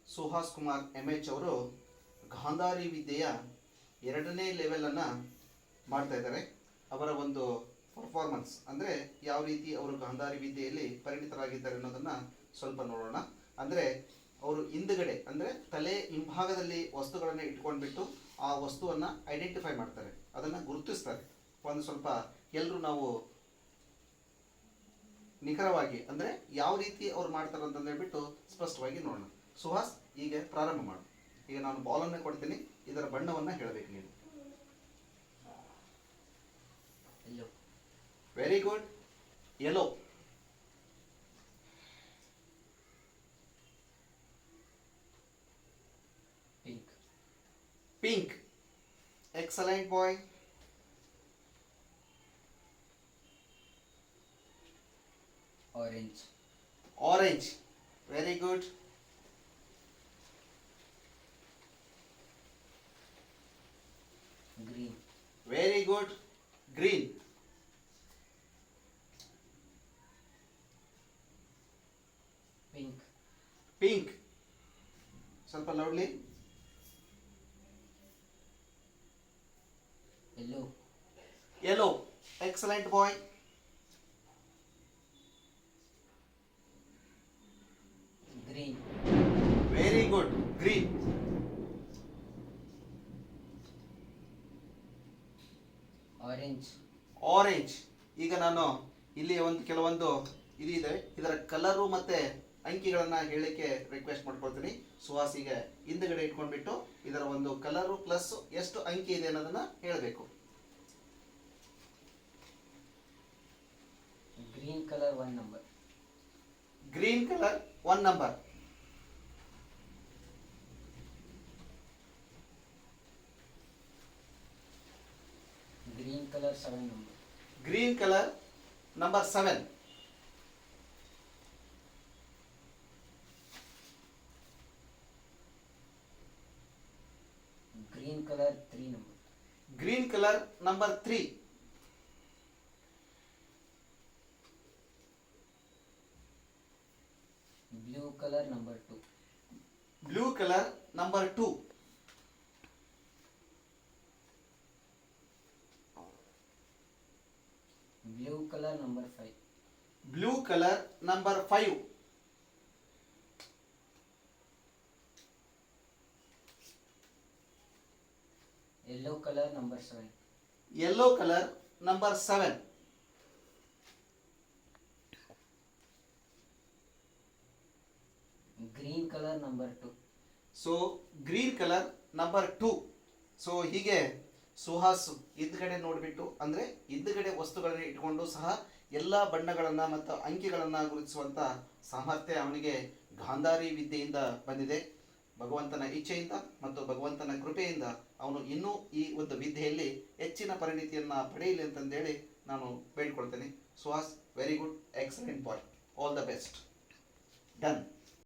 Suhas Kumar MH ಅವರು ಗಾಂಧಾರಿ ವಿದ್ಯೆಯ 2ನೇ ಲೆವೆಲನ್ನು ಮಾಡ್ತಾ ಇದ್ದಾರೆ. ಅವರ ಒಂದು ಪರ್ಫಾರ್ಮೆನ್ಸ್ ಅಂದರೆ ಯಾವ ರೀತಿ ಅವರು ಗಾಂಧಾರಿ ವಿದ್ಯೆಯಲ್ಲಿ ಪರಿಣಿತರಾಗಿದ್ದಾರೆ ಅನ್ನೋದನ್ನು ಸ್ವಲ್ಪ ನೋಡೋಣ. ಅಂದರೆ ಅವರು ಹಿಂದುಗಡೆ ಅಂದರೆ ತಲೆ ಹಿಂಭಾಗದಲ್ಲಿ ವಸ್ತುಗಳನ್ನು ಇಟ್ಕೊಂಡ್ಬಿಟ್ಟು ಆ ವಸ್ತುವನ್ನು ಐಡೆಂಟಿಫೈ ಮಾಡ್ತಾರೆ, ಅದನ್ನು ಗುರುತಿಸ್ತಾರೆ. ಒಂದು ಸ್ವಲ್ಪ ಎಲ್ಲರೂ ನಾವು ನಿಖರವಾಗಿ ಅಂದರೆ ಯಾವ ರೀತಿ ಅವ್ರು ಮಾಡ್ತಾರೆ ಅಂತ ಹೇಳ್ಬಿಟ್ಟು ಸ್ಪಷ್ಟವಾಗಿ ನೋಡೋಣ. ಸುಹಾಸ್, ಈಗ ಪ್ರಾರಂಭ ಮಾಡು. ಈಗ ನಾನು ಬಾಲನ್ನು ಕೊಡ್ತೀನಿ, ಇದರ ಬಣ್ಣವನ್ನು ಹೇಳಬೇಕು ನೀನು. Very good. Yellow. Pink. Pink. Excellent boy. Orange. Orange. Very good. Green. Very good. Green. Pink. Pink. ಸ್ವಲ್ಪ loudly. Yellow. Yellow. Excellent boy. Green. Very good. Green. Orange. Orange. ಈಗ ನಾನು ಇಲ್ಲಿ ಕೆಲವೊಂದು ಇದೆ, ಇದರ ಕಲರು ಮತ್ತೆ ಅಂಕಿಗಳನ್ನ ಹೇಳಲಿಕ್ಕೆ ರಿಕ್ವೆಸ್ಟ್ ಮಾಡ್ಕೊಳ್ತೀನಿ. ಸುಹಾಸ್ ಈಗ ಹಿಂದುಗಡೆ ಇಟ್ಕೊಂಡ್ಬಿಟ್ಟು ಇದರ ಒಂದು ಕಲರು ಪ್ಲಸ್ ಎಷ್ಟು ಅಂಕಿ ಇದೆ ಅನ್ನೋದನ್ನ ಹೇಳಬೇಕು. Green color 1 number. Green colour 1 number. Green color 7 number. Green colour number 7. Green color 3 number. Green colour number 3. Blue color number 2. Blue colour number 2. Blue color number 5. Blue colour number 5. Yellow color number 7. Yellow colour number 7. Green color number 2. So green colour number 2. So ಹೀಗೆ ಸುಹಾಸ್ ಹಿಂದ್ಗಡೆ ನೋಡಿಬಿಟ್ಟು ಅಂದರೆ ಹಿಂದ್ಗಡೆ ವಸ್ತುಗಳನ್ನ ಇಟ್ಕೊಂಡು ಸಹ ಎಲ್ಲ ಬಣ್ಣಗಳನ್ನು ಮತ್ತು ಅಂಕಿಗಳನ್ನು ಗುರುತಿಸುವಂಥ ಸಾಮರ್ಥ್ಯ ಅವನಿಗೆ ಗಾಂಧಾರಿ ವಿದ್ಯೆಯಿಂದ ಬಂದಿದೆ. ಭಗವಂತನ ಇಚ್ಛೆಯಿಂದ ಮತ್ತು ಭಗವಂತನ ಕೃಪೆಯಿಂದ ಅವನು ಇನ್ನೂ ಈ ಒಂದು ವಿದ್ಯೆಯಲ್ಲಿ ಹೆಚ್ಚಿನ ಪರಿಣಿತಿಯನ್ನು ಪಡೆಯಲಿ ಅಂತಂದೇಳಿ ನಾನು ಬೇಡ್ಕೊಳ್ತೇನೆ. Suhas, very good, excellent boy, all the best. Done.